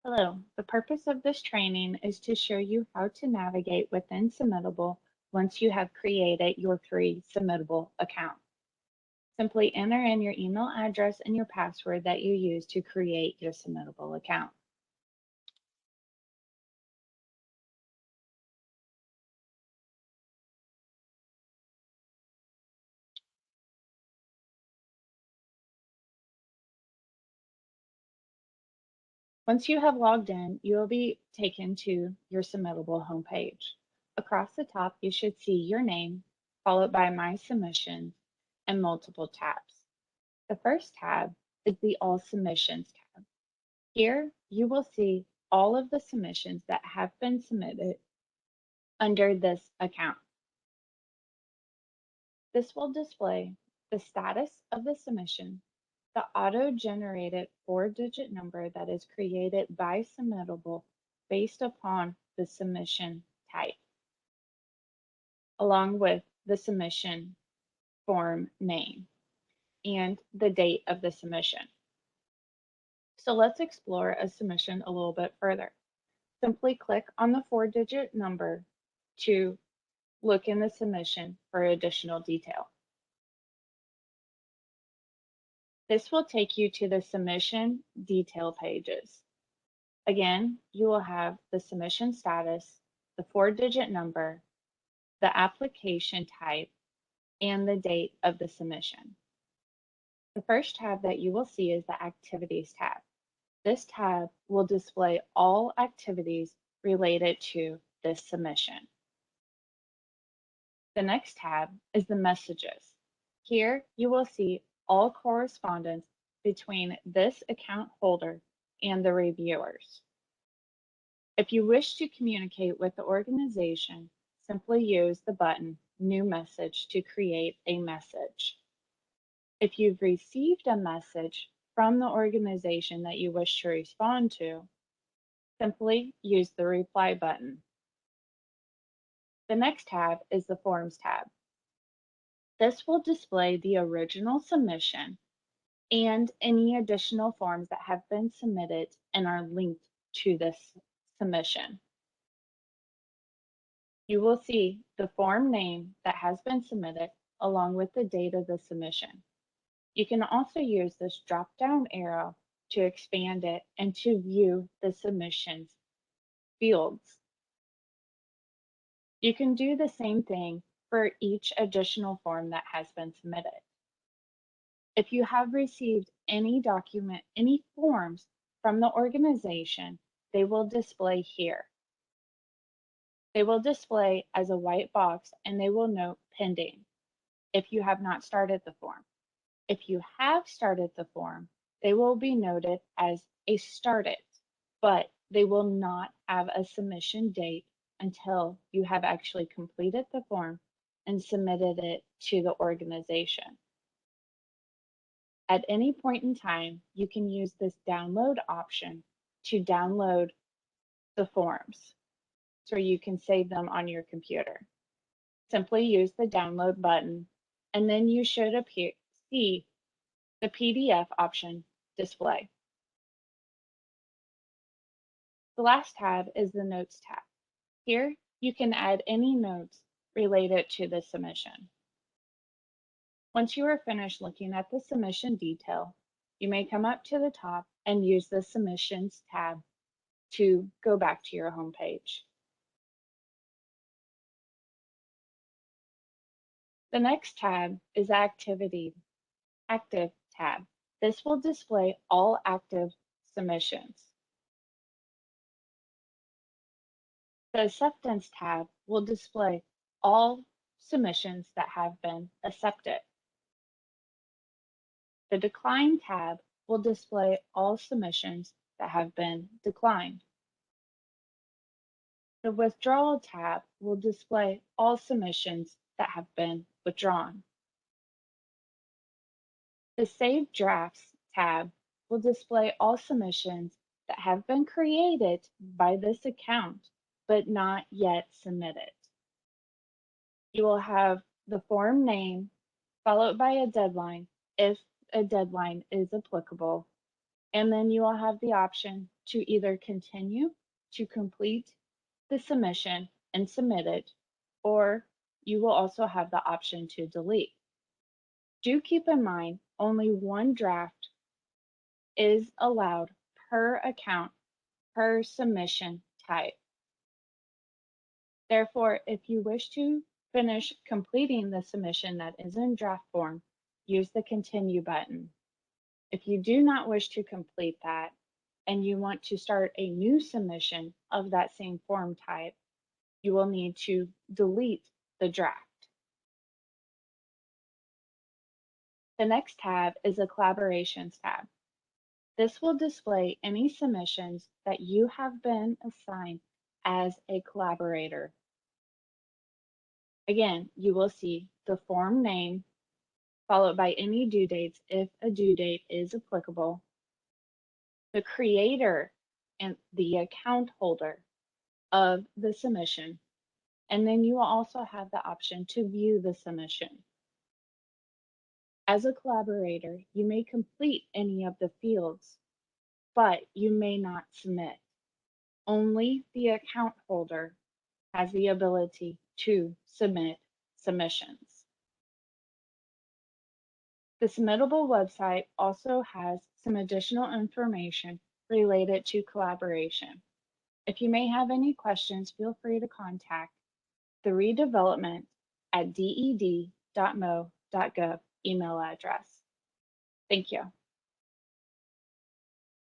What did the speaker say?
Hello, the purpose of this training is to show you how to navigate within Submittable once you have created your free Submittable account. Simply enter in your email address and your password that you use to create your Submittable account. Once you have logged in, you will be taken to your Submittable homepage. Across the top, you should see your name, followed by My Submissions, and multiple tabs. The first tab is the All Submissions tab. Here, you will see all of the submissions that have been submitted under this account. This will display the status of the submission, the auto-generated 4-digit number that is created by Submittable based upon the submission type, along with the submission form name and the date of the submission. So let's explore a submission a little bit further. Simply click on the 4-digit number to look in the submission for additional detail. This will take you to the submission detail pages. Again, you will have the submission status, the 4-digit number, the application type, and the date of the submission. The first tab that you will see is the Activities tab. This tab will display all activities related to this submission. The next tab is the Messages. Here you will see all correspondence between this account holder and the reviewers. If you wish to communicate with the organization, simply use the button New Message to create a message. If you've received a message from the organization that you wish to respond to, simply use the Reply button. The next tab is the Forms tab. This will display the original submission and any additional forms that have been submitted and are linked to this submission. You will see the form name that has been submitted along with the date of the submission. You can also use this drop-down arrow to expand it and to view the submissions fields. You can do the same thing for each additional form that has been submitted. If you have received any document, any forms from the organization, they will display here. They will display as a white box and they will note pending if you have not started the form. If you have started the form, they will be noted as a started, but they will not have a submission date until you have actually completed the form and submitted it to the organization. At any point in time, you can use this download option to download the forms so you can save them on your computer. Simply use the download button and then you should see the PDF option display. The last tab is the Notes tab. Here, you can add any notes related to the submission. Once you are finished looking at the submission detail, you may come up to the top and use the Submissions tab to go back to your home page. The next tab is Active tab. This will display all active submissions. The Acceptance tab will display all submissions that have been accepted. The Decline tab will display all submissions that have been declined. The Withdrawal tab will display all submissions that have been withdrawn. The Save Drafts tab will display all submissions that have been created by this account but not yet submitted. You will have the form name followed by a deadline if a deadline is applicable, And then you will have the option to either continue to complete the submission and submit it, or you will also have the option to delete. Do keep in mind only one draft is allowed per account per submission type. Therefore, if you wish to finish completing the submission that is in draft form, use the continue button. If you do not wish to complete that and you want to start a new submission of that same form type, you will need to delete the draft. The next tab is a Collaborations tab. This will display any submissions that you have been assigned as a collaborator. Again, you will see the form name, followed by any due dates if a due date is applicable, the creator and the account holder of the submission, and then you will also have the option to view the submission. As a collaborator, you may complete any of the fields, but you may not submit. Only the account holder has the ability to submit submissions. The Submittable website also has some additional information related to collaboration. If you may have any questions, feel free to contact the redevelopment@ded.mo.gov email address. Thank you.